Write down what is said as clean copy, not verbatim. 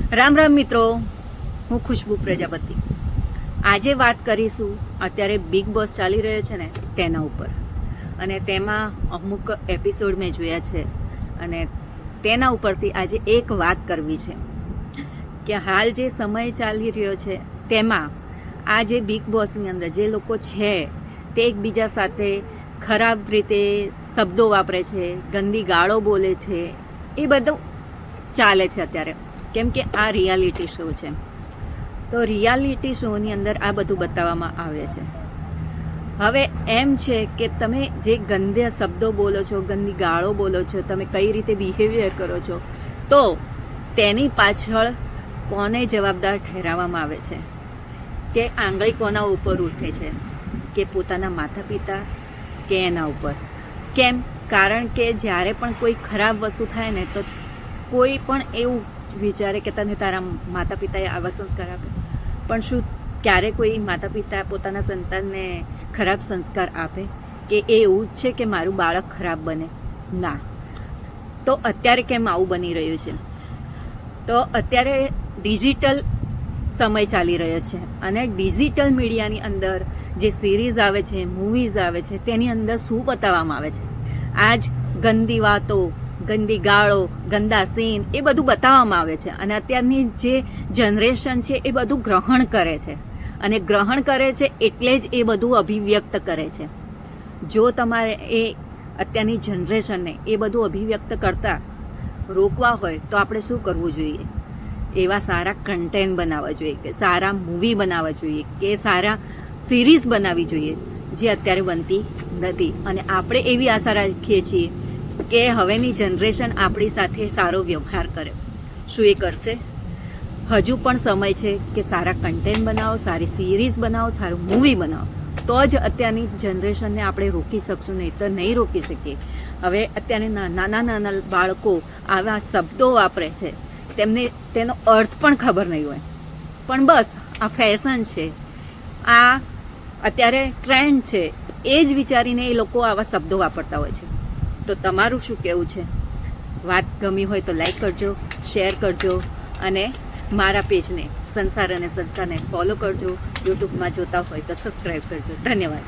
રામ રામ મિત્રો, હું ખુશ્બુ પ્રજાપતિ. આજે વાત કરીશું અત્યારે બિગ બોસ ચાલી રહ્યો છે ને તેના ઉપર, અને તેમાં અમુક એપિસોડ મેં જોયા છે અને તેના ઉપરથી આજે એક વાત કરવી છે કે હાલ જે સમય ચાલી રહ્યો છે તેમાં આ જે બિગ બોસની અંદર જે લોકો છે તે એકબીજા સાથે ખરાબ રીતે શબ્દો વાપરે છે, ગંદી ગાળો બોલે છે, એ બધું ચાલે છે અત્યારે. કેમ કે આ રિયાલિટી શો છે, તો રિયાલિટી શોની અંદર આ બધું બતાવવામાં આવે છે. હવે એમ છે કે તમે જે ગંદા શબ્દો બોલો છો, ગંદી ગાળો બોલો છો, તમે કઈ રીતે બિહેવિયર કરો છો, તો તેની પાછળ કોને જવાબદાર ઠેરવવામાં આવે છે કે આંગળી કોના ઉપર ઉઠે છે, કે પોતાના માતા પિતા કે એના ઉપર. કેમ? કારણ કે જ્યારે પણ કોઈ ખરાબ વસ્તુ થાય ને તો કોઈ પણ એવું વિચારે કે તને તારા માતા પિતાએ આવા સંસ્કાર આપે, પણ શું ક્યારે કોઈ માતા પિતા પોતાના સંતાનને ખરાબ સંસ્કાર આપે કે એ એવું જ છે કે મારું બાળક ખરાબ બને? ના. તો અત્યારે કેમ આવું બની રહ્યું છે? તો અત્યારે ડિજિટલ સમય ચાલી રહ્યો છે અને ડિજિટલ મીડિયાની અંદર જે સિરીઝ આવે છે, મૂવીઝ આવે છે, તેની અંદર શું બતાવવામાં આવે છે? આજ ગંદી વાતો, ગંદી ગાળો, ગંદા સીન, એ બધું બતાવવામાં આવે છે. અને અત્યારની જે જનરેશન છે એ બધું ગ્રહણ કરે છે, અને ગ્રહણ કરે છે એટલે જ એ બધું અભિવ્યક્ત કરે છે. જો તમારે એ અત્યારની જનરેશનને એ બધું અભિવ્યક્ત કરતા રોકવા હોય તો આપણે શું કરવું જોઈએ? એવા સારા કન્ટેન્ટ બનાવવા જોઈએ, કે સારા મૂવી બનાવવા જોઈએ, કે સારા સિરીઝ બનાવવી જોઈએ, જે અત્યારે બનતી નથી. અને આપણે એવી આશા રાખીએ છીએ કે હવેની જનરેશન આપણી સાથે સારો વ્યવહાર કરે. શું એ કરશે? હજુ પણ સમય છે કે સારા કન્ટેન્ટ બનાવો, સારી સિરીઝ બનાવો, સારું મૂવી બનાવો, તો જ અત્યારની જનરેશનને આપણે રોકી શકશું, નહીં તો નહીં રોકી શકીએ. હવે અત્યારે નાના નાના બાળકો આવા શબ્દો વાપરે છે, તેમને તેનો અર્થ પણ ખબર નહીં હોય, પણ બસ આ ફેશન છે, આ અત્યારે ટ્રેન્ડ છે, એ જ વિચારીને એ લોકો આવા શબ્દો વાપરતા હોય છે. તો તમારું શું કહેવું છે? વાત ગમી હોય તો લાઈક કરજો, શેર કરજો, અને મારા પેજને સંસાર અને સંસ્કારને ફોલો કરજો. યુટ્યુબમાં જોતા હોય તો સબસ્ક્રાઈબ કરજો. ધન્યવાદ.